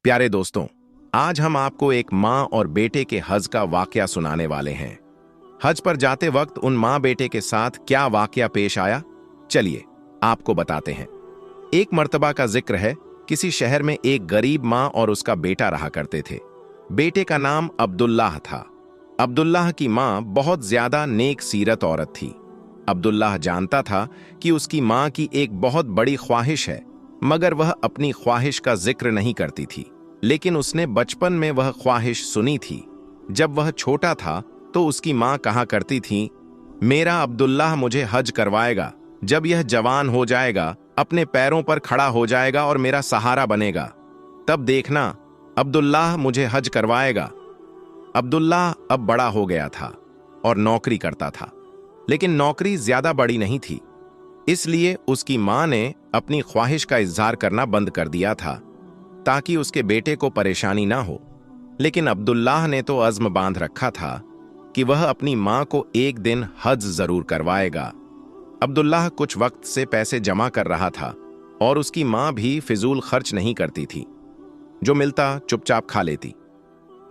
प्यारे दोस्तों, आज हम आपको एक माँ और बेटे के हज का वाकया सुनाने वाले हैं। हज पर जाते वक्त उन माँ बेटे के साथ क्या वाकया पेश आया, चलिए आपको बताते हैं। एक मर्तबा का जिक्र है, किसी शहर में एक गरीब माँ और उसका बेटा रहा करते थे। बेटे का नाम अब्दुल्लाह था। अब्दुल्लाह की माँ बहुत ज्यादा नेक सीरत औरत थी। अब्दुल्लाह जानता था कि उसकी माँ की एक बहुत बड़ी ख्वाहिश है, मगर वह अपनी ख्वाहिश का जिक्र नहीं करती थी। लेकिन उसने बचपन में वह ख्वाहिश सुनी थी। जब वह छोटा था तो उसकी माँ कहा करती थी, मेरा अब्दुल्लाह मुझे हज करवाएगा। जब यह जवान हो जाएगा, अपने पैरों पर खड़ा हो जाएगा और मेरा सहारा बनेगा, तब देखना अब्दुल्लाह मुझे हज करवाएगा। अब्दुल्लाह अब बड़ा हो गया था और नौकरी करता था, लेकिन नौकरी ज्यादा बड़ी नहीं थी। इसलिए उसकी माँ ने अपनी ख्वाहिश का इजहार करना बंद कर दिया था, ताकि उसके बेटे को परेशानी ना हो। लेकिन अब्दुल्लाह ने तो अज़्म बांध रखा था कि वह अपनी माँ को एक दिन हज जरूर करवाएगा। अब्दुल्लाह कुछ वक्त से पैसे जमा कर रहा था और उसकी माँ भी फिजूल खर्च नहीं करती थी। जो मिलता चुपचाप खा लेती।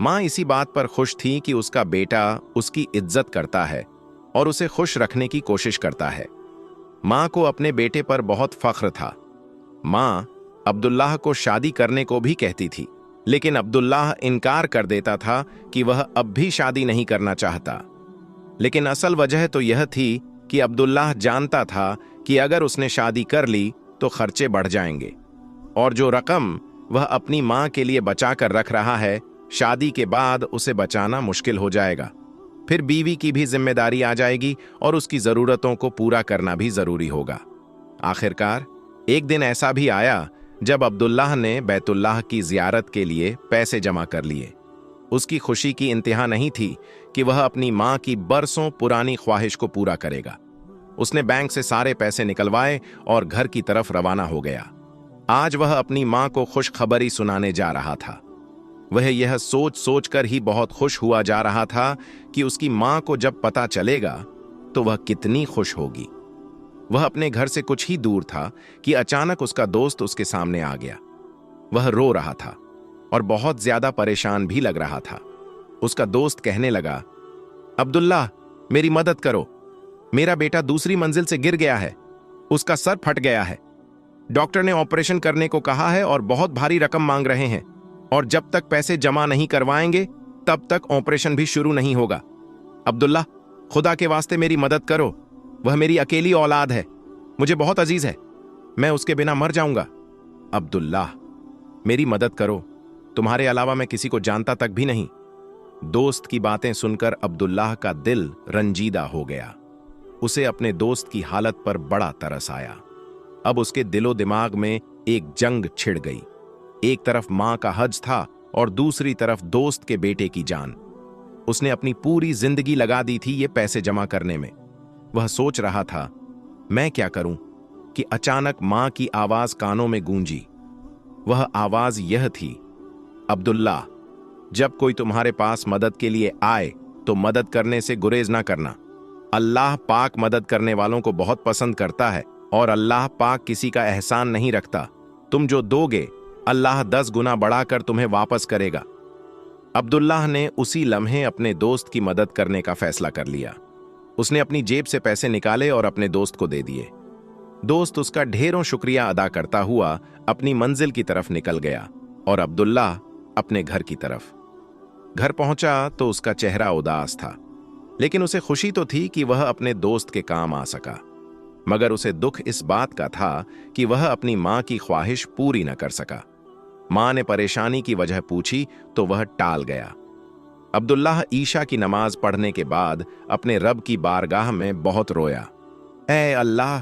माँ इसी बात पर खुश थी कि उसका बेटा उसकी इज्जत करता है और उसे खुश रखने की कोशिश करता है। माँ को अपने बेटे पर बहुत फख्र था। माँ अब्दुल्लाह को शादी करने को भी कहती थी, लेकिन अब्दुल्लाह इनकार कर देता था कि वह अब भी शादी नहीं करना चाहता। लेकिन असल वजह तो यह थी कि अब्दुल्लाह जानता था कि अगर उसने शादी कर ली तो खर्चे बढ़ जाएंगे, और जो रकम वह अपनी माँ के लिए बचा कर रख रहा है, शादी के बाद उसे बचाना मुश्किल हो जाएगा। फिर बीवी की भी जिम्मेदारी आ जाएगी और उसकी जरूरतों को पूरा करना भी जरूरी होगा। आखिरकार एक दिन ऐसा भी आया जब अब्दुल्लाह ने बैतुल्लाह की जियारत के लिए पैसे जमा कर लिए। उसकी खुशी की इंतहा नहीं थी कि वह अपनी माँ की बरसों पुरानी ख्वाहिश को पूरा करेगा। उसने बैंक से सारे पैसे निकलवाए और घर की तरफ रवाना हो गया। आज वह अपनी माँ को खुशखबरी सुनाने जा रहा था। वह यह सोच सोच कर ही बहुत खुश हुआ जा रहा था कि उसकी माँ को जब पता चलेगा तो वह कितनी खुश होगी। वह अपने घर से कुछ ही दूर था कि अचानक उसका दोस्त उसके सामने आ गया। वह रो रहा था और बहुत ज्यादा परेशान भी लग रहा था। उसका दोस्त कहने लगा, अब्दुल्लाह, मेरी मदद करो। मेरा बेटा दूसरी मंजिल से गिर गया है। उसका सर फट गया है। डॉक्टर ने ऑपरेशन करने को कहा है और बहुत भारी रकम मांग रहे हैं, और जब तक पैसे जमा नहीं करवाएंगे तब तक ऑपरेशन भी शुरू नहीं होगा। अब्दुल्लाह, खुदा के वास्ते मेरी मदद करो। वह मेरी अकेली औलाद है, मुझे बहुत अजीज है। मैं उसके बिना मर जाऊंगा। अब्दुल्लाह, मेरी मदद करो। तुम्हारे अलावा मैं किसी को जानता तक भी नहीं। दोस्त की बातें सुनकर अब्दुल्लाह का दिल रंजीदा हो गया। उसे अपने दोस्त की हालत पर बड़ा तरस आया। अब उसके दिलो दिमाग में एक जंग छिड़ गई। एक तरफ मां का हज था और दूसरी तरफ दोस्त के बेटे की जान। उसने अपनी पूरी जिंदगी लगा दी थी ये पैसे जमा करने में। वह सोच रहा था, मैं क्या करूं, कि अचानक मां की आवाज कानों में गूंजी। वह आवाज यह थी, अब्दुल्लाह, जब कोई तुम्हारे पास मदद के लिए आए तो मदद करने से गुरेज ना करना। अल्लाह पाक मदद करने वालों को बहुत पसंद करता है और अल्लाह पाक किसी का एहसान नहीं रखता। तुम जो दोगे अल्लाह 10 गुना बढ़ाकर तुम्हें वापस करेगा। अब्दुल्लाह ने उसी लम्हे अपने दोस्त की मदद करने का फैसला कर लिया। उसने अपनी जेब से पैसे निकाले और अपने दोस्त को दे दिए। दोस्त उसका ढेरों शुक्रिया अदा करता हुआ अपनी मंजिल की तरफ निकल गया और अब्दुल्लाह अपने घर की तरफ। घर पहुंचा तो उसका चेहरा उदास था, लेकिन उसे खुशी तो थी कि वह अपने दोस्त के काम आ सका। मगर उसे दुख इस बात का था कि वह अपनी मां की ख्वाहिश पूरी न कर सका। मां ने परेशानी की वजह पूछी तो वह टाल गया। अब्दुल्लाह ईशा की नमाज पढ़ने के बाद अपने रब की बारगाह में बहुत रोया। ऐ अल्लाह,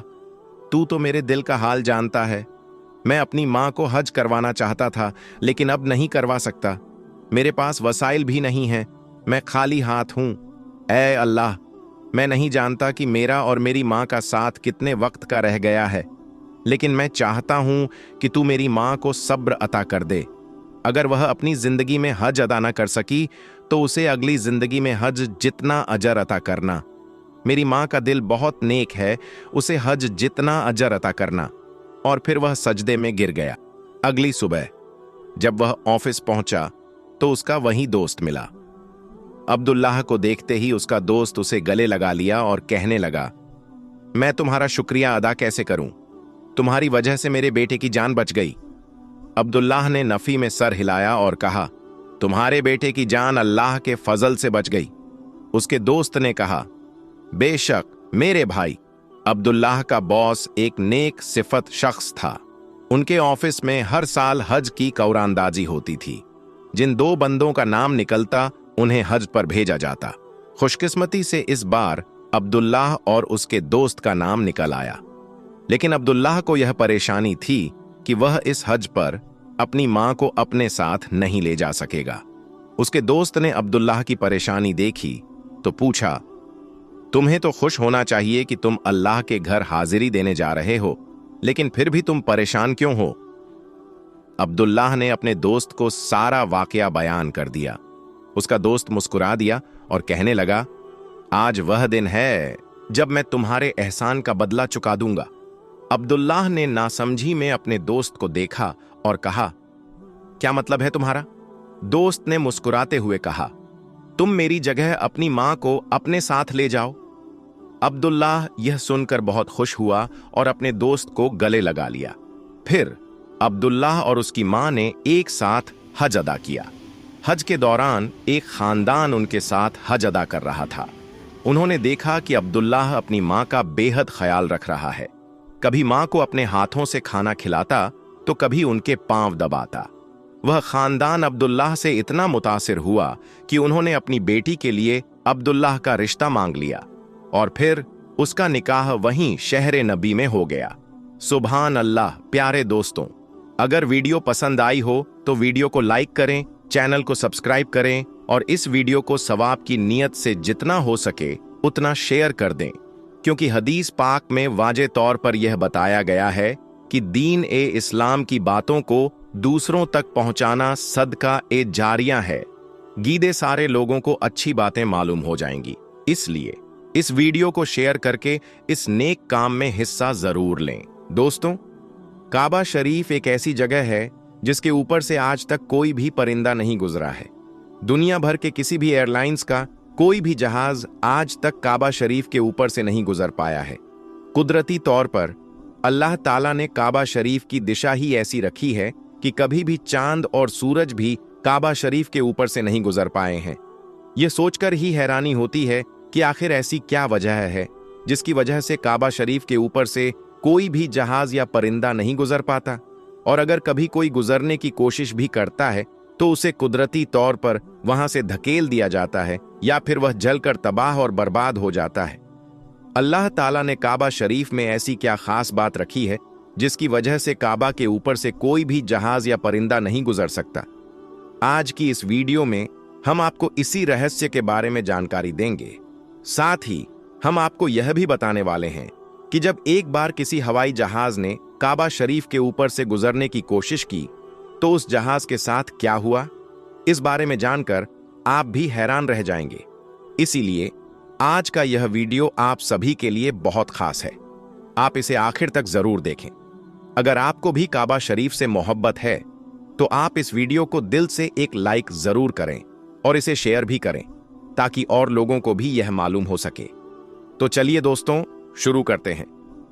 तू तो मेरे दिल का हाल जानता है। मैं अपनी मां को हज करवाना चाहता था, लेकिन अब नहीं करवा सकता। मेरे पास वसाइल भी नहीं है। मैं खाली हाथ हूं। ऐ अल्लाह, मैं नहीं जानता कि मेरा और मेरी मां का साथ कितने वक्त का रह गया है, लेकिन मैं चाहता हूं कि तू मेरी मां को सब्र अता कर दे। अगर वह अपनी जिंदगी में हज अदा न कर सकी तो उसे अगली जिंदगी में हज जितना अजर अता करना। मेरी मां का दिल बहुत नेक है, उसे हज जितना अजर अता करना। और फिर वह सजदे में गिर गया। अगली सुबह जब वह ऑफिस पहुंचा तो उसका वही दोस्त मिला। अब्दुल्लाह को देखते ही उसका दोस्त उसे गले लगा लिया और कहने लगा, मैं तुम्हारा शुक्रिया अदा कैसे करूं? तुम्हारी वजह से मेरे बेटे की जान बच गई। अब्दुल्लाह ने नफी में सर हिलाया और कहा, तुम्हारे बेटे की जान अल्लाह के फजल से बच गई। उसके दोस्त ने कहा, बेशक मेरे भाई। अब्दुल्लाह का बॉस एक नेक सिफत शख्स था। उनके ऑफिस में हर साल हज की कौरानदाजी होती थी। जिन 2 बंदों का नाम निकलता उन्हें हज पर भेजा जाता। खुशकिस्मती से इस बार अब्दुल्लाह और उसके दोस्त का नाम निकल आया। लेकिन अब्दुल्लाह को यह परेशानी थी कि वह इस हज पर अपनी मां को अपने साथ नहीं ले जा सकेगा। उसके दोस्त ने अब्दुल्लाह की परेशानी देखी तो पूछा, तुम्हें तो खुश होना चाहिए कि तुम अल्लाह के घर हाजिरी देने जा रहे हो, लेकिन फिर भी तुम परेशान क्यों हो? अब्दुल्लाह ने अपने दोस्त को सारा वाकया बयान कर दिया। उसका दोस्त मुस्कुरा दिया और कहने लगा, आज वह दिन है जब मैं तुम्हारे एहसान का बदला चुका दूंगा। अब्दुल्लाह ने नासमझी में अपने दोस्त को देखा और कहा, क्या मतलब है तुम्हारा? दोस्त ने मुस्कुराते हुए कहा, तुम मेरी जगह अपनी मां को अपने साथ ले जाओ। अब्दुल्लाह यह सुनकर बहुत खुश हुआ और अपने दोस्त को गले लगा लिया। फिर अब्दुल्लाह और उसकी मां ने एक साथ हज अदा किया। हज के दौरान एक खानदान उनके साथ हज अदा कर रहा था। उन्होंने देखा कि अब्दुल्लाह अपनी मां का बेहद ख्याल रख रहा है। कभी मां को अपने हाथों से खाना खिलाता तो कभी उनके पांव दबाता। वह खानदान अब्दुल्लाह से इतना मुतासिर हुआ कि उन्होंने अपनी बेटी के लिए अब्दुल्लाह का रिश्ता मांग लिया और फिर उसका निकाह वहीं शहर नबी में हो गया। सुभान अल्लाह। प्यारे दोस्तों, अगर वीडियो पसंद आई हो तो वीडियो को लाइक करें, चैनल को सब्सक्राइब करें और इस वीडियो को सवाब की नीयत से जितना हो सके उतना शेयर कर दें, क्योंकि हदीस पाक में वाजे तौर पर यह बताया गया है कि दीन ए इस्लाम की बातों को दूसरों तक पहुंचाना सदका ए जारिया है। गीदे सारे लोगों को अच्छी बातें मालूम हो जाएंगी। इसलिए इस वीडियो को शेयर करके इस नेक काम में हिस्सा जरूर लें। दोस्तों, काबा शरीफ एक ऐसी जगह है जिसके ऊपर से आज तक कोई भी परिंदा नहीं गुजरा है। दुनिया भर के किसी भी एयरलाइंस का कोई भी जहाज आज तक काबा शरीफ के ऊपर से नहीं गुजर पाया है। कुदरती तौर पर अल्लाह ताला ने काबा शरीफ की दिशा ही ऐसी रखी है कि कभी भी चांद और सूरज भी काबा शरीफ के ऊपर से नहीं गुजर पाए हैं। यह सोचकर ही हैरानी होती है कि आखिर ऐसी क्या वजह है जिसकी वजह से काबा शरीफ के ऊपर से कोई भी जहाज या परिंदा नहीं गुजर पाता, और अगर कभी कोई गुजरने की कोशिश भी करता है तो उसे कुदरती तौर पर वहां से धकेल दिया जाता है या फिर वह जलकर तबाह और बर्बाद हो जाता है। अल्लाह ताला ने काबा शरीफ में ऐसी क्या खास बात रखी है जिसकी वजह से काबा के ऊपर से कोई भी जहाज या परिंदा नहीं गुजर सकता? आज की इस वीडियो में हम आपको इसी रहस्य के बारे में जानकारी देंगे। साथ ही हम आपको यह भी बताने वाले हैं कि जब एक बार किसी हवाई जहाज ने काबा शरीफ के ऊपर से गुजरने की कोशिश की तो उस जहाज के साथ क्या हुआ, इस बारे में जानकर आप भी हैरान रह जाएंगे। इसीलिए आज का यह वीडियो आप सभी के लिए बहुत खास है। आप इसे आखिर तक जरूर देखें। अगर आपको भी काबा शरीफ से मोहब्बत है तो आप इस वीडियो को दिल से एक लाइक जरूर करें और इसे शेयर भी करें ताकि और लोगों को भी यह मालूम हो सके। तो चलिए दोस्तों, शुरू करते हैं।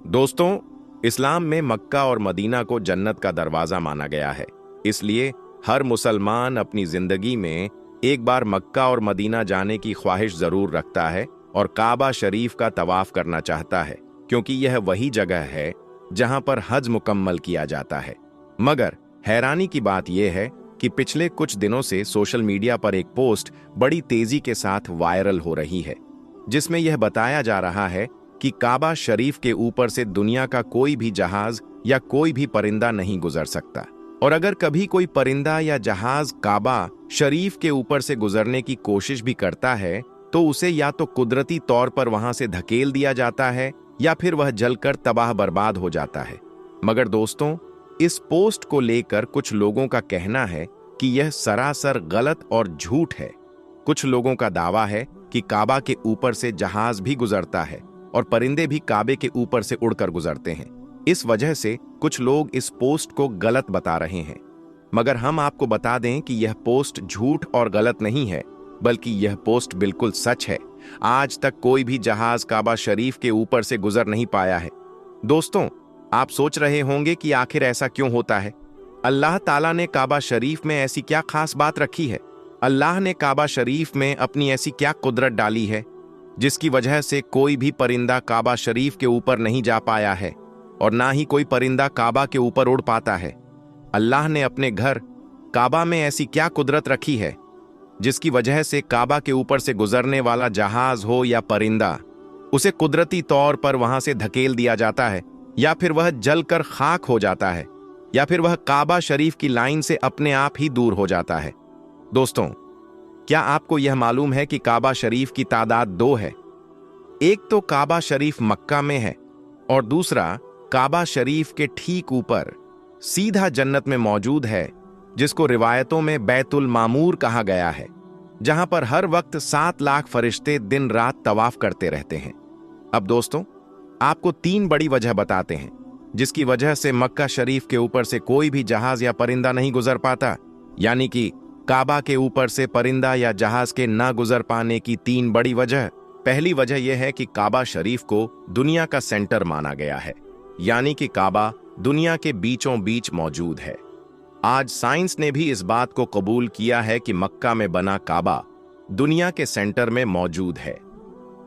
दोस्तों, इस्लाम में मक्का और मदीना को जन्नत का दरवाजा माना गया है। इसलिए हर मुसलमान अपनी जिंदगी में एक बार मक्का और मदीना जाने की ख्वाहिश जरूर रखता है और काबा शरीफ का तवाफ करना चाहता है, क्योंकि यह वही जगह है जहां पर हज मुकम्मल किया जाता है। मगर हैरानी की बात यह है कि पिछले कुछ दिनों से सोशल मीडिया पर एक पोस्ट बड़ी तेजी के साथ वायरल हो रही है, जिसमें यह बताया जा रहा है कि काबा शरीफ के ऊपर से दुनिया का कोई भी जहाज या कोई भी परिंदा नहीं गुजर सकता, और अगर कभी कोई परिंदा या जहाज काबा शरीफ के ऊपर से गुजरने की कोशिश भी करता है तो उसे या तो कुदरती तौर पर वहां से धकेल दिया जाता है या फिर वह जलकर तबाह बर्बाद हो जाता है। मगर दोस्तों, इस पोस्ट को लेकर कुछ लोगों का कहना है कि यह सरासर गलत और झूठ है। कुछ लोगों का दावा है कि काबा के ऊपर से जहाज भी गुजरता है और परिंदे भी काबे के ऊपर से उड़कर गुजरते हैं। इस वजह से कुछ लोग इस पोस्ट को गलत बता रहे हैं। मगर हम आपको बता दें कि यह पोस्ट झूठ और गलत नहीं है, बल्कि यह पोस्ट बिल्कुल सच है। आज तक कोई भी जहाज काबा शरीफ के ऊपर से गुजर नहीं पाया है। दोस्तों, आप सोच रहे होंगे कि आखिर ऐसा क्यों होता है। अल्लाह ताला ने काबा शरीफ में ऐसी क्या खास बात रखी है? अल्लाह ने काबा शरीफ में अपनी ऐसी क्या कुदरत डाली है जिसकी वजह से कोई भी परिंदा काबा शरीफ के ऊपर नहीं जा पाया है और ना ही कोई परिंदा काबा के ऊपर उड़ पाता है? अल्लाह ने अपने घर काबा में ऐसी क्या कुदरत रखी है जिसकी वजह से काबा के ऊपर से गुजरने वाला जहाज हो या परिंदा, उसे कुदरती तौर पर वहां से धकेल दिया जाता है, या फिर वह जलकर खाक हो जाता है, या फिर वह काबा शरीफ की लाइन से अपने आप ही दूर हो जाता है। दोस्तों, क्या आपको यह मालूम है कि काबा शरीफ की तादाद 2 है? एक तो काबा शरीफ मक्का में है और दूसरा काबा शरीफ के ठीक ऊपर सीधा जन्नत में मौजूद है, जिसको रिवायतों में बैतुल मामूर कहा गया है, जहां पर हर वक्त 7 लाख फरिश्ते दिन रात तवाफ करते रहते हैं। अब दोस्तों, आपको 3 बड़ी वजह बताते हैं जिसकी वजह से मक्का शरीफ के ऊपर से कोई भी जहाज या परिंदा नहीं गुजर पाता, यानी कि काबा के ऊपर से परिंदा या जहाज के ना गुजर पाने की 3 बड़ी वजह। पहली वजह यह है कि काबा शरीफ को दुनिया का सेंटर माना गया है, यानी कि काबा दुनिया के बीचों बीच मौजूद है। आज साइंस ने भी इस बात को कबूल किया है कि मक्का में बना काबा दुनिया के सेंटर में मौजूद है।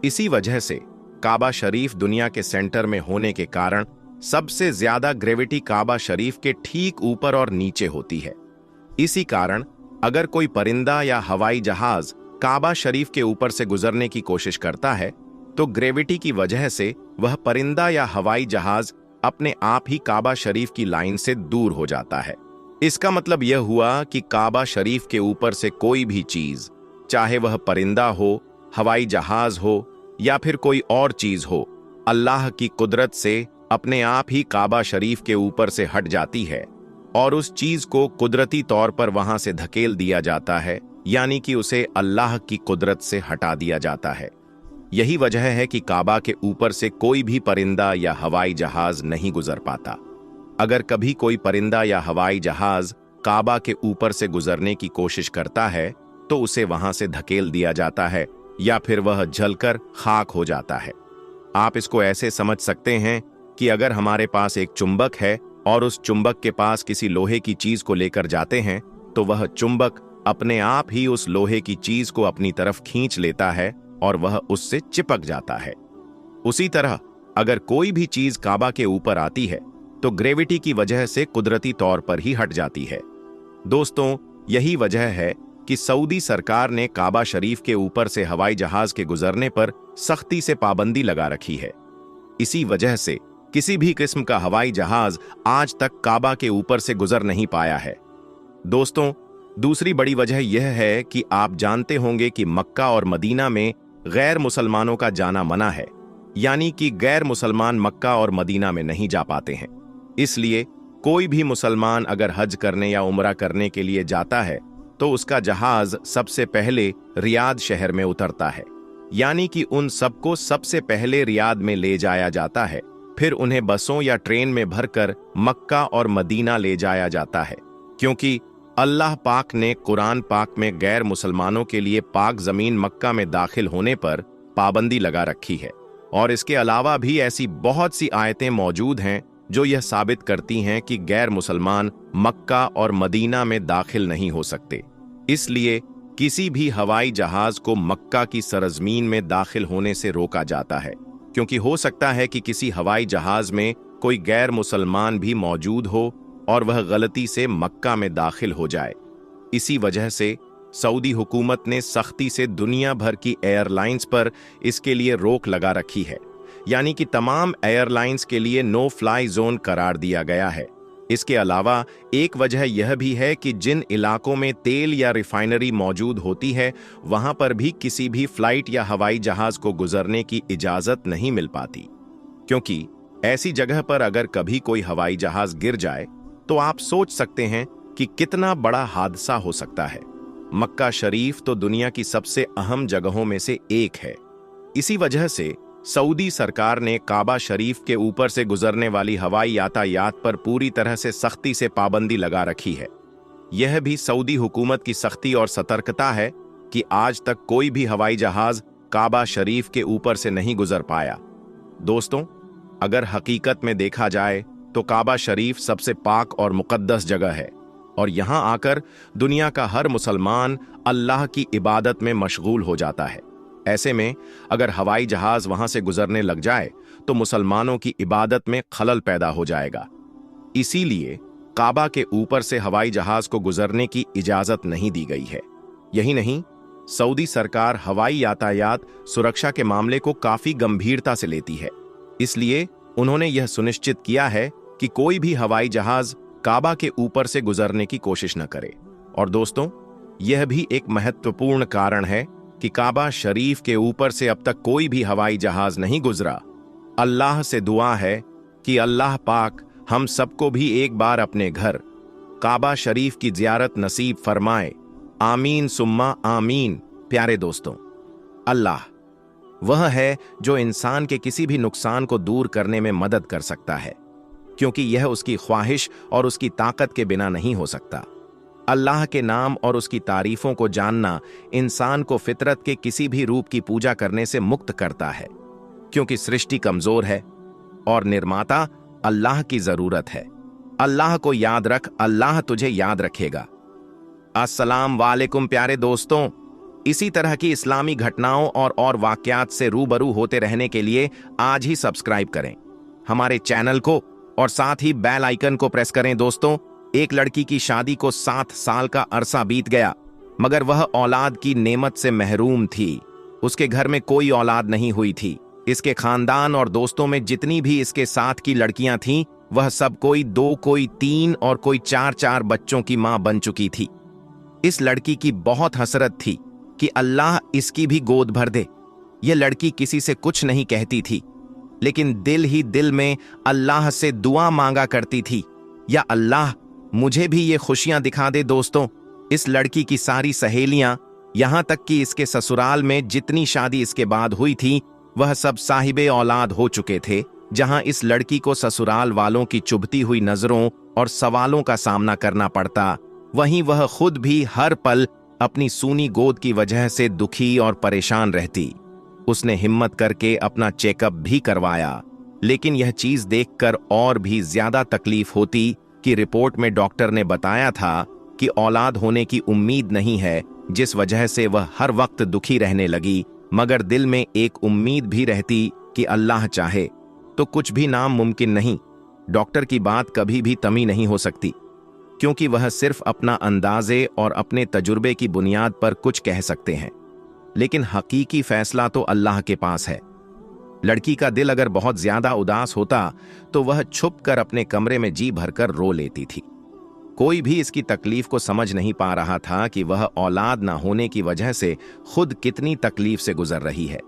इसी वजह से काबा शरीफ दुनिया के सेंटर में होने के कारण सबसे ज्यादा ग्रेविटी काबा शरीफ के ठीक ऊपर और नीचे होती है। इसी कारण अगर कोई परिंदा या हवाई जहाज काबा शरीफ के ऊपर से गुजरने की कोशिश करता है तो ग्रेविटी की वजह से वह परिंदा या हवाई जहाज अपने आप ही काबा शरीफ की लाइन से दूर हो जाता है। इसका मतलब यह हुआ कि काबा शरीफ के ऊपर से कोई भी चीज, चाहे वह परिंदा हो, हवाई जहाज हो या फिर कोई और चीज हो, अल्लाह की कुदरत से अपने आप ही काबा शरीफ के ऊपर से हट जाती है और उस चीज को कुदरती तौर पर वहां से धकेल दिया जाता है, यानी कि उसे अल्लाह की कुदरत से हटा दिया जाता है। यही वजह है कि काबा के ऊपर से कोई भी परिंदा या हवाई जहाज नहीं गुजर पाता। अगर कभी कोई परिंदा या हवाई जहाज काबा के ऊपर से गुजरने की कोशिश करता है तो उसे वहां से धकेल दिया जाता है या फिर वह जलकर खाक हो जाता है। आप इसको ऐसे समझ सकते हैं कि अगर हमारे पास एक चुंबक है और उस चुंबक के पास किसी लोहे की चीज को लेकर जाते हैं तो वह चुंबक अपने आप ही उस लोहे की चीज को अपनी तरफ खींच लेता है और वह उससे चिपक जाता है। उसी तरह अगर कोई भी चीज काबा के ऊपर आती है तो ग्रेविटी की वजह से कुदरती तौर पर ही हट जाती है। दोस्तों, यही वजह है कि सऊदी सरकार ने काबा शरीफ के ऊपर से हवाई जहाज के गुजरने पर सख्ती से पाबंदी लगा रखी है। इसी वजह से किसी भी किस्म का हवाई जहाज आज तक काबा के ऊपर से गुजर नहीं पाया है। दोस्तों, दूसरी बड़ी वजह यह है कि आप जानते होंगे कि मक्का और मदीना में गैर मुसलमानों का जाना मना है, यानी कि गैर मुसलमान मक्का और मदीना में नहीं जा पाते हैं। इसलिए कोई भी मुसलमान अगर हज करने या उम्रा करने के लिए जाता है तो उसका जहाज सबसे पहले रियाद शहर में उतरता है, यानी कि उन सबको सबसे पहले रियाद में ले जाया जाता है, फिर उन्हें बसों या ट्रेन में भरकर मक्का और मदीना ले जाया जाता है, क्योंकि अल्लाह पाक ने कुरान पाक में गैर मुसलमानों के लिए पाक जमीन मक्का में दाखिल होने पर पाबंदी लगा रखी है। और इसके अलावा भी ऐसी बहुत सी आयतें मौजूद हैं जो यह साबित करती हैं कि गैर मुसलमान मक्का और मदीना में दाखिल नहीं हो सकते। इसलिए किसी भी हवाई जहाज को मक्का की सरजमीन में दाखिल होने से रोका जाता है, क्योंकि हो सकता है कि किसी हवाई जहाज में कोई गैर मुसलमान भी मौजूद हो और वह गलती से मक्का में दाखिल हो जाए। इसी वजह से सऊदी हुकूमत ने सख्ती से दुनिया भर की एयरलाइंस पर इसके लिए रोक लगा रखी है, यानी कि तमाम एयरलाइंस के लिए नो फ्लाई जोन करार दिया गया है। इसके अलावा एक वजह यह भी है कि जिन इलाकों में तेल या रिफाइनरी मौजूद होती है वहां पर भी किसी भी फ्लाइट या हवाई जहाज को गुजरने की इजाजत नहीं मिल पाती, क्योंकि ऐसी जगह पर अगर कभी कोई हवाई जहाज गिर जाए तो आप सोच सकते हैं कि कितना बड़ा हादसा हो सकता है। मक्का शरीफ तो दुनिया की सबसे अहम जगहों में से एक है। इसी वजह से सऊदी सरकार ने काबा शरीफ के ऊपर से गुजरने वाली हवाई यातायात पर पूरी तरह से सख्ती से पाबंदी लगा रखी है। यह भी सऊदी हुकूमत की सख्ती और सतर्कता है कि आज तक कोई भी हवाई जहाज काबा शरीफ के ऊपर से नहीं गुजर पाया। दोस्तों, अगर हकीकत में देखा जाए तो काबा शरीफ सबसे पाक और मुकद्दस जगह है और यहां आकर दुनिया का हर मुसलमान अल्लाह की इबादत में मशगूल हो जाता है। ऐसे में अगर हवाई जहाज वहां से गुजरने लग जाए तो मुसलमानों की इबादत में खलल पैदा हो जाएगा। इसीलिए काबा के ऊपर से हवाई जहाज को गुजरने की इजाजत नहीं दी गई है। यही नहीं, सऊदी सरकार हवाई यातायात सुरक्षा के मामले को काफी गंभीरता से लेती है। इसलिए उन्होंने यह सुनिश्चित किया है कि कोई भी हवाई जहाज काबा के ऊपर से गुजरने की कोशिश न करे। और दोस्तों, यह भी एक महत्वपूर्ण कारण है कि काबा शरीफ के ऊपर से अब तक कोई भी हवाई जहाज नहीं गुजरा। अल्लाह से दुआ है कि अल्लाह पाक हम सबको भी एक बार अपने घर काबा शरीफ की जियारत नसीब फरमाए। आमीन सुम्मा आमीन। प्यारे दोस्तों, अल्लाह वह है जो इंसान के किसी भी नुकसान को दूर करने में मदद कर सकता है, क्योंकि यह उसकी ख्वाहिश और उसकी ताकत के बिना नहीं हो सकता। अल्लाह के नाम और उसकी तारीफों को जानना इंसान को फितरत के किसी भी रूप की पूजा करने से मुक्त करता है, क्योंकि सृष्टि कमजोर है और निर्माता अल्लाह की जरूरत है। अल्लाह को याद रख, अल्लाह तुझे याद रखेगा। अस्सलाम वालेकुम प्यारे दोस्तों, इसी तरह की इस्लामी घटनाओं और वाकयात से रूबरू होते रहने के लिए आज ही सब्सक्राइब करें हमारे चैनल को और साथ ही बेल आइकन को प्रेस करें। दोस्तों, एक लड़की की शादी को 7 साल का अरसा बीत गया, मगर वह औलाद की नेमत से महरूम थी। उसके घर में कोई औलाद नहीं हुई थी। इसके खानदान और दोस्तों में जितनी भी इसके साथ की लड़कियां थीं, वह सब कोई 2, कोई 3 और कोई 4 बच्चों की मां बन चुकी थी। इस लड़की की बहुत हसरत थी कि अल्लाह इसकी भी गोद भर दे। यह लड़की किसी से कुछ नहीं कहती थी, लेकिन दिल ही दिल में अल्लाह से दुआ मांगा करती थी, या अल्लाह मुझे भी ये खुशियां दिखा दे। दोस्तों, इस लड़की की सारी सहेलियां, यहां तक कि इसके ससुराल में जितनी शादी इसके बाद हुई थी, वह सब साहिबे औलाद हो चुके थे। जहां इस लड़की को ससुराल वालों की चुभती हुई नजरों और सवालों का सामना करना पड़ता, वहीं वह खुद भी हर पल अपनी सूनी गोद की वजह से दुखी और परेशान रहती। उसने हिम्मत करके अपना चेकअप भी करवाया, लेकिन यह चीज देखकर और भी ज्यादा तकलीफ होती कि रिपोर्ट में डॉक्टर ने बताया था कि औलाद होने की उम्मीद नहीं है, जिस वजह से वह हर वक्त दुखी रहने लगी। मगर दिल में एक उम्मीद भी रहती कि अल्लाह चाहे तो कुछ भी नामुमकिन नहीं। डॉक्टर की बात कभी भी तमी नहीं हो सकती, क्योंकि वह सिर्फ अपना अंदाजे और अपने तजुर्बे की बुनियाद पर कुछ कह सकते हैं, लेकिन हकीकी फैसला तो अल्लाह के पास है। लड़की का दिल अगर बहुत ज्यादा उदास होता तो वह छुपकर अपने कमरे में जी भरकर रो लेती थी। कोई भी इसकी तकलीफ को समझ नहीं पा रहा था कि वह औलाद ना होने की वजह से खुद कितनी तकलीफ से गुजर रही है।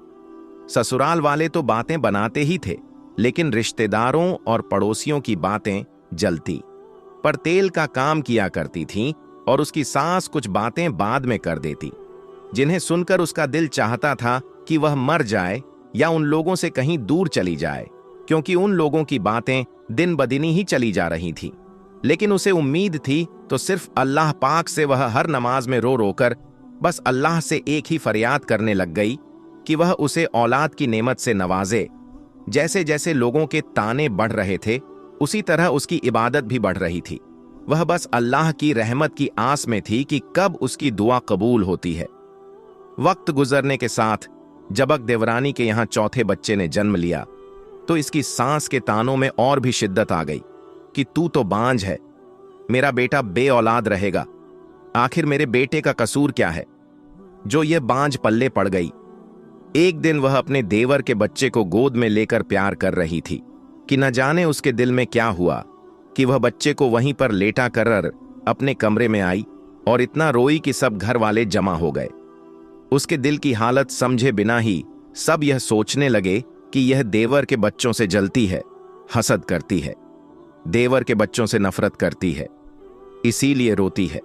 ससुराल वाले तो बातें बनाते ही थे, लेकिन रिश्तेदारों और पड़ोसियों की बातें जलती पर तेल का काम किया करती थीं, और उसकी सास कुछ बातें बाद में कर देती, जिन्हें सुनकर उसका दिल चाहता था कि वह मर जाए या उन लोगों से कहीं दूर चली जाए, क्योंकि उन लोगों की बातें दिन बदिनी ही चली जा रही थी। लेकिन उसे उम्मीद थी तो सिर्फ अल्लाह पाक से। वह हर नमाज में रो रोकर बस अल्लाह से एक ही फरियाद करने लग गई कि वह उसे औलाद की नेमत से नवाजे। जैसे जैसे लोगों के ताने बढ़ रहे थे, उसी तरह उसकी इबादत भी बढ़ रही थी। वह बस अल्लाह की रहमत की आस में थी कि कब उसकी दुआ कबूल होती है। वक्त गुजरने के साथ जबक देवरानी के यहाँ चौथे बच्चे ने जन्म लिया तो इसकी सांस के तानों में और भी शिद्दत आ गई कि तू तो बांझ है, मेरा बेटा बे औलाद रहेगा। आखिर मेरे बेटे का कसूर क्या है जो यह बांझ पल्ले पड़ गई। एक दिन वह अपने देवर के बच्चे को गोद में लेकर प्यार कर रही थी कि न जाने उसके दिल में क्या हुआ कि वह बच्चे को वहीं पर लेटा कर अपने कमरे में आई और इतना रोई कि सब घर वाले जमा हो गए। उसके दिल की हालत समझे बिना ही सब यह सोचने लगे कि यह देवर के बच्चों से जलती है, हसद करती है, देवर के बच्चों से नफरत करती है, इसीलिए रोती है।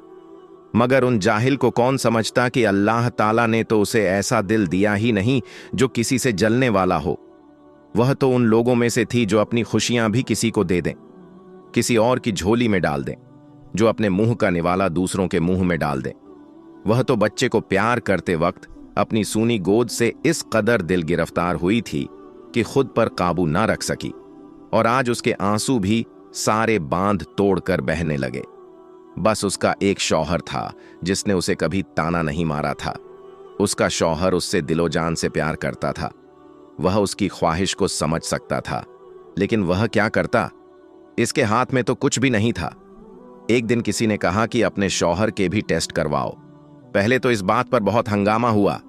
मगर उन जाहिल को कौन समझता कि अल्लाह ताला ने तो उसे ऐसा दिल दिया ही नहीं जो किसी से जलने वाला हो। वह तो उन लोगों में से थी जो अपनी खुशियां भी किसी को दे दें, किसी और की झोली में डाल दें। जो अपने मुंह का निवाला दूसरों के मुंह में डाल दे। वह तो बच्चे को प्यार करते वक्त अपनी सूनी गोद से इस कदर दिल गिरफ्तार हुई थी कि खुद पर काबू ना रख सकी, और आज उसके आंसू भी सारे बांध तोड़कर बहने लगे। बस उसका एक शौहर था जिसने उसे कभी ताना नहीं मारा था। उसका शौहर उससे दिलो जान से प्यार करता था। वह उसकी ख्वाहिश को समझ सकता था, लेकिन वह क्या करता? इसके हाथ में तो कुछ भी नहीं था। एक दिन किसी ने कहा कि अपने शौहर के भी टेस्ट करवाओ। पहले तो इस बात पर बहुत हंगामा हुआ,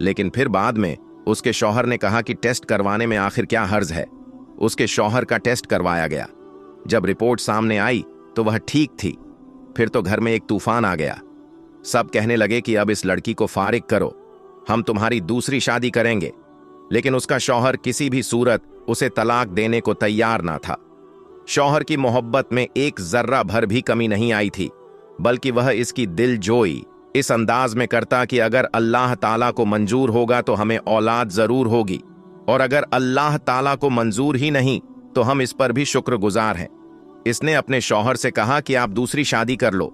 लेकिन फिर बाद में उसके शौहर ने कहा कि टेस्ट करवाने में आखिर क्या हर्ज है। उसके शौहर का टेस्ट करवाया गया। जब रिपोर्ट सामने आई तो वह ठीक थी। फिर तो घर में एक तूफान आ गया। सब कहने लगे कि अब इस लड़की को फारिग करो, हम तुम्हारी दूसरी शादी करेंगे। लेकिन उसका शौहर किसी भी सूरत उसे तलाक देने को तैयार ना था। शौहर की मोहब्बत में एक जर्रा भर भी कमी नहीं आई थी, बल्कि वह इसकी दिलजोई इस अंदाज में करता कि अगर अल्लाह ताला को मंजूर होगा तो हमें औलाद जरूर होगी, और अगर अल्लाह ताला को मंजूर ही नहीं तो हम इस पर भी शुक्रगुजार हैं। इसने अपने शौहर से कहा कि आप दूसरी शादी कर लो,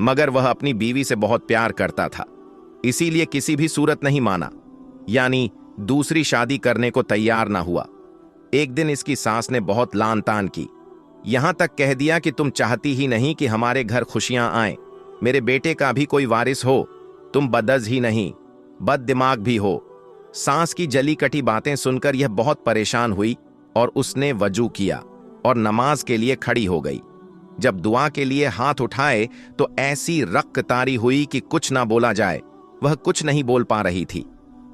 मगर वह अपनी बीवी से बहुत प्यार करता था, इसीलिए किसी भी सूरत नहीं माना, यानी दूसरी शादी करने को तैयार ना हुआ। एक दिन इसकी सास ने बहुत लान तान की, यहां तक कह दिया कि तुम चाहती ही नहीं कि हमारे घर खुशियां आए, मेरे बेटे का भी कोई वारिस हो, तुम बदअज़ ही नहीं बद दिमाग भी हो। सास की जली कटी बातें सुनकर यह बहुत परेशान हुई और उसने वजू किया और नमाज के लिए खड़ी हो गई। जब दुआ के लिए हाथ उठाए तो ऐसी रक्कतारी हुई कि कुछ ना बोला जाए। वह कुछ नहीं बोल पा रही थी।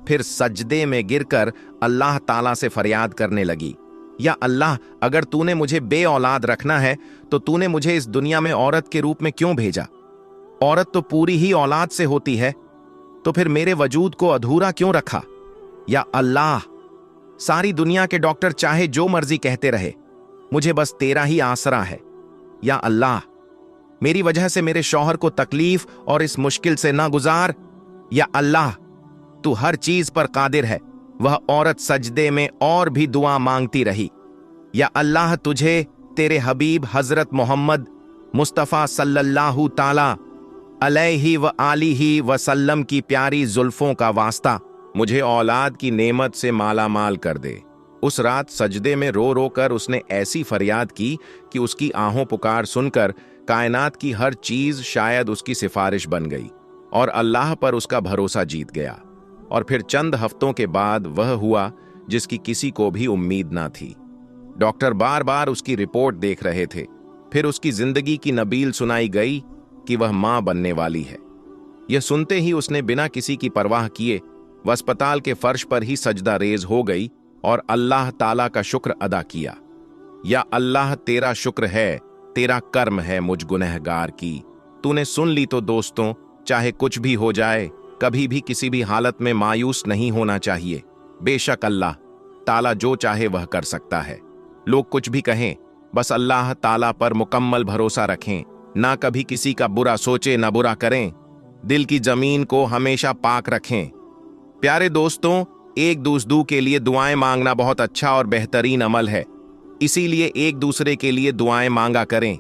फिर सजदे में गिरकर अल्लाह ताला से फरियाद करने लगी, या अल्लाह, अगर तूने मुझे बे औलाद रखना है तो तूने मुझे इस दुनिया में औरत के रूप में क्यों भेजा? औरत तो पूरी ही औलाद से होती है, तो फिर मेरे वजूद को अधूरा क्यों रखा? या अल्लाह, सारी दुनिया के डॉक्टर चाहे जो मर्जी कहते रहे, मुझे बस तेरा ही आसरा है। या अल्लाह, मेरी वजह से मेरे शौहर को तकलीफ और इस मुश्किल से ना गुजार। या अल्लाह, तू हर चीज पर कादिर है। वह औरत सजदे में और भी दुआ मांगती रही। या अल्लाह, तुझे तेरे हबीब हजरत मोहम्मद मुस्तफ़ा सल्लल्लाहु ताला अलैहि व आलिहि वसल्लम की प्यारी जुल्फों का वास्ता, मुझे औलाद की नेमत से माला माल कर दे। उस रात सजदे में रो रो कर उसने ऐसी फरियाद की कि उसकी आहों पुकार सुनकर कायनात की हर चीज शायद उसकी सिफारिश बन गई और अल्लाह पर उसका भरोसा जीत गया। और फिर चंद हफ्तों के बाद वह हुआ जिसकी किसी को भी उम्मीद ना थी। डॉक्टर बार बार उसकी रिपोर्ट देख रहे थे। फिर उसकी जिंदगी की नबील सुनाई गई कि वह मां बनने वाली है। यह सुनते ही उसने बिना किसी की परवाह किए वह अस्पताल के फर्श पर ही सजदा रेज हो गई और अल्लाह ताला का शुक्र अदा किया। या अल्लाह, तेरा शुक्र है, तेरा कर्म है मुझ गुनहगार की, तूने सुन ली तो दोस्तों, चाहे कुछ भी हो जाए, कभी भी किसी भी हालत में मायूस नहीं होना चाहिए। बेशक अल्लाह ताला जो चाहे वह कर सकता है। लोग कुछ भी कहें, बस अल्लाह ताला पर मुकम्मल भरोसा रखें, ना कभी किसी का बुरा सोचे, ना बुरा करें, दिल की जमीन को हमेशा पाक रखें। प्यारे दोस्तों, एक दूसरे के लिए दुआएं मांगना बहुत अच्छा और बेहतरीन अमल है, इसीलिए एक दूसरे के लिए दुआएं मांगा करें।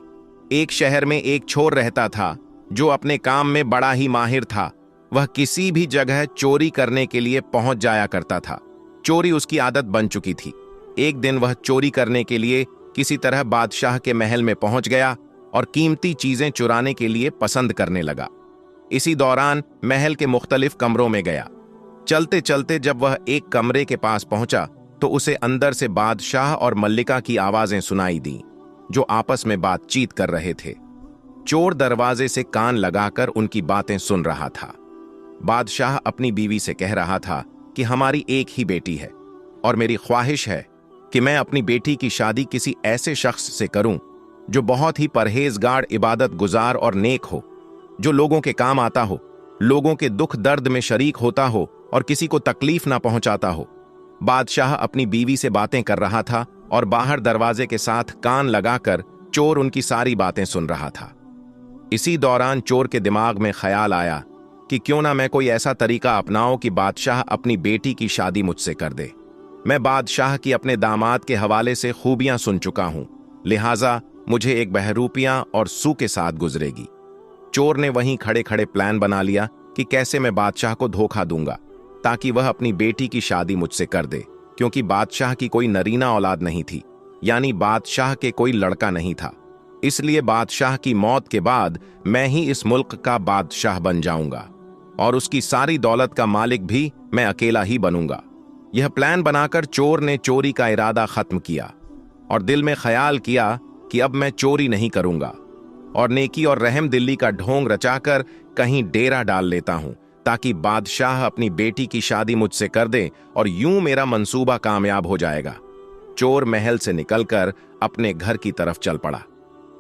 एक शहर में एक छोर रहता था जो अपने काम में बड़ा ही माहिर था। वह किसी भी जगह चोरी करने के लिए पहुंच जाया करता था। चोरी उसकी आदत बन चुकी थी। एक दिन वह चोरी करने के लिए किसी तरह बादशाह के महल में पहुंच गया और कीमती चीजें चुराने के लिए पसंद करने लगा। इसी दौरान महल के मुख्तलिफ कमरों में गया। चलते चलते जब वह एक कमरे के पास पहुंचा तो उसे अंदर से बादशाह और मल्लिका की आवाजें सुनाई दी, जो आपस में बातचीत कर रहे थे। चोर दरवाजे से कान लगाकर उनकी बातें सुन रहा था। बादशाह अपनी बीवी से कह रहा था कि हमारी एक ही बेटी है और मेरी ख्वाहिश है कि मैं अपनी बेटी की शादी किसी ऐसे शख्स से करूं जो बहुत ही परहेजगार, इबादत गुजार और नेक हो, जो लोगों के काम आता हो, लोगों के दुख दर्द में शरीक होता हो और किसी को तकलीफ ना पहुंचाता हो। बादशाह अपनी बीवी से बातें कर रहा था और बाहर दरवाजे के साथ कान लगाकर चोर उनकी सारी बातें सुन रहा था। इसी दौरान चोर के दिमाग में ख्याल आया कि क्यों ना मैं कोई ऐसा तरीका अपनाऊं कि बादशाह अपनी बेटी की शादी मुझसे कर दे। मैं बादशाह की अपने दामाद के हवाले से खूबियां सुन चुका हूं, लिहाजा मुझे एक बहरूपियां और सू के साथ गुजरेगी। चोर ने वहीं खड़े खड़े प्लान बना लिया कि कैसे मैं बादशाह को धोखा दूंगा ताकि वह अपनी बेटी की शादी मुझसे कर दे, क्योंकि बादशाह की कोई नरीना औलाद नहीं थी, यानी बादशाह के कोई लड़का नहीं था। इसलिए बादशाह की मौत के बाद मैं ही इस मुल्क का बादशाह बन जाऊंगा और उसकी सारी दौलत का मालिक भी मैं अकेला ही बनूंगा। यह प्लान बनाकर चोर ने चोरी का इरादा खत्म किया और दिल में ख्याल किया कि अब मैं चोरी नहीं करूंगा और नेकी और रहम दिल्ली का ढोंग रचाकर कहीं डेरा डाल लेता हूं ताकि बादशाह अपनी बेटी की शादी मुझसे कर दे और यूं मेरा मंसूबा कामयाब हो जाएगा। चोर महल से निकलकर अपने घर की तरफ चल पड़ा।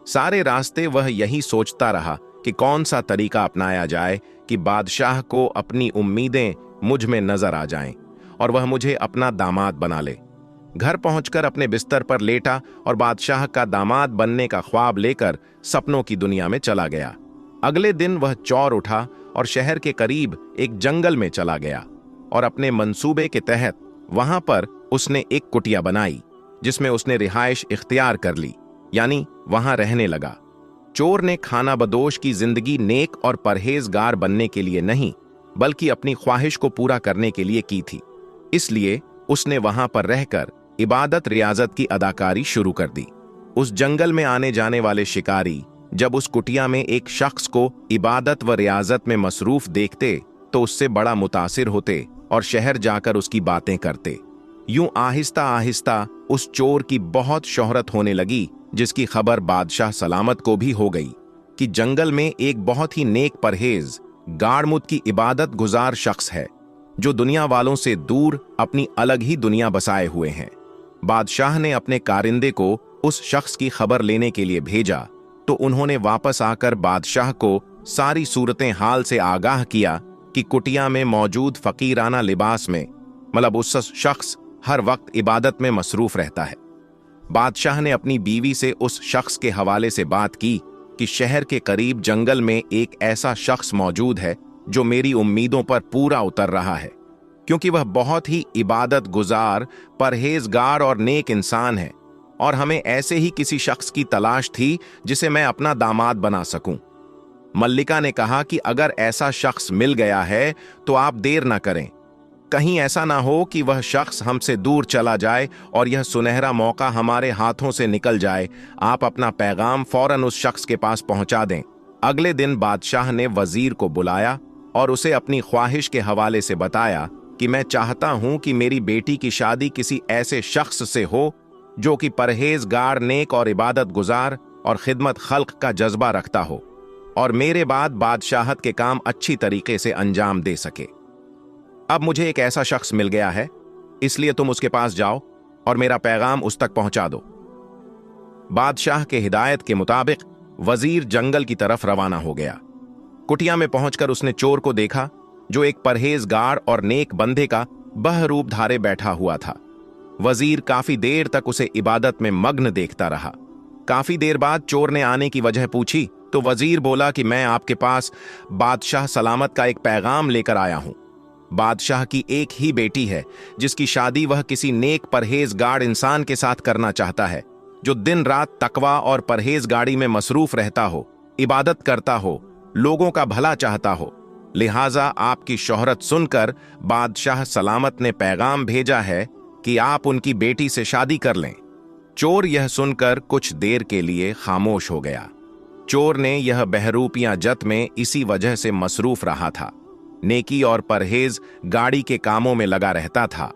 सारे रास्ते वह यही सोचता रहा कि कौन सा तरीका अपनाया जाए कि बादशाह को अपनी उम्मीदें मुझ में नजर आ जाएं और वह मुझे अपना दामाद बना ले। घर पहुंचकर अपने बिस्तर पर लेटा और बादशाह का दामाद बनने का ख्वाब लेकर सपनों की दुनिया में चला गया। अगले दिन वह चौर उठा और शहर के करीब एक जंगल में चला गया और अपने मंसूबे के तहत वहां पर उसने एक कुटिया बनाई जिसमें उसने रिहाइश इख्तियार कर ली, यानी वहां रहने लगा। चोर ने खाना बदोश की जिंदगी नेक और परहेजगार बनने के लिए नहीं बल्कि अपनी ख्वाहिश को पूरा करने के लिए की थी। इसलिए उसने वहां पर रहकर इबादत रियाजत की अदाकारी शुरू कर दी। उस जंगल में आने जाने वाले शिकारी जब उस कुटिया में एक शख्स को इबादत व रियाजत में मसरूफ देखते तो उससे बड़ा मुतासिर होते और शहर जाकर उसकी बातें करते। यूं आहिस्ता आहिस्ता उस चोर की बहुत शोहरत होने लगी, जिसकी खबर बादशाह सलामत को भी हो गई कि जंगल में एक बहुत ही नेक परहेज गाड़मुत की इबादत गुजार शख्स है जो दुनिया वालों से दूर अपनी अलग ही दुनिया बसाए हुए हैं। बादशाह ने अपने कारिंदे को उस शख्स की खबर लेने के लिए भेजा तो उन्होंने वापस आकर बादशाह को सारी सूरतें हाल से आगाह किया कि कुटिया में मौजूद फकीराना लिबास में मतलब उस शख्स हर वक्त इबादत में मसरूफ रहता है। बादशाह ने अपनी बीवी से उस शख्स के हवाले से बात की कि शहर के करीब जंगल में एक ऐसा शख्स मौजूद है जो मेरी उम्मीदों पर पूरा उतर रहा है, क्योंकि वह बहुत ही इबादत गुजार, परहेजगार और नेक इंसान है और हमें ऐसे ही किसी शख्स की तलाश थी जिसे मैं अपना दामाद बना सकूं। मल्लिका ने कहा कि अगर ऐसा शख्स मिल गया है तो आप देर ना करें, कहीं ऐसा ना हो कि वह शख्स हमसे दूर चला जाए और यह सुनहरा मौका हमारे हाथों से निकल जाए। आप अपना पैगाम फौरन उस शख्स के पास पहुंचा दें। अगले दिन बादशाह ने वजीर को बुलाया और उसे अपनी ख्वाहिश के हवाले से बताया कि मैं चाहता हूं कि मेरी बेटी की शादी किसी ऐसे शख्स से हो जो कि परहेजगार, नेक और इबादत गुजार और खिदमत खल्क का जज्बा रखता हो और मेरे बाद बादशाहत के काम अच्छी तरीके से अंजाम दे सके। अब मुझे एक ऐसा शख्स मिल गया है, इसलिए तुम उसके पास जाओ और मेरा पैगाम उस तक पहुंचा दो। बादशाह के हिदायत के मुताबिक वजीर जंगल की तरफ रवाना हो गया। कुटिया में पहुंचकर उसने चोर को देखा जो एक परहेजगार और नेक बंदे का बहरूप धारे बैठा हुआ था। वजीर काफी देर तक उसे इबादत में मग्न देखता रहा। काफी देर बाद चोर ने आने की वजह पूछी तो वजीर बोला कि मैं आपके पास बादशाह सलामत का एक पैगाम लेकर आया हूं। बादशाह की एक ही बेटी है जिसकी शादी वह किसी नेक परहेजगार इंसान के साथ करना चाहता है जो दिन रात तकवा और परहेजगारी में मसरूफ रहता हो, इबादत करता हो, लोगों का भला चाहता हो। लिहाजा आपकी शोहरत सुनकर बादशाह सलामत ने पैगाम भेजा है कि आप उनकी बेटी से शादी कर लें। चोर यह सुनकर कुछ देर के लिए खामोश हो गया। चोर ने यह बहरूपियां जत में इसी वजह से मसरूफ रहा था, नेकी और परहेज गाड़ी के कामों में लगा रहता था।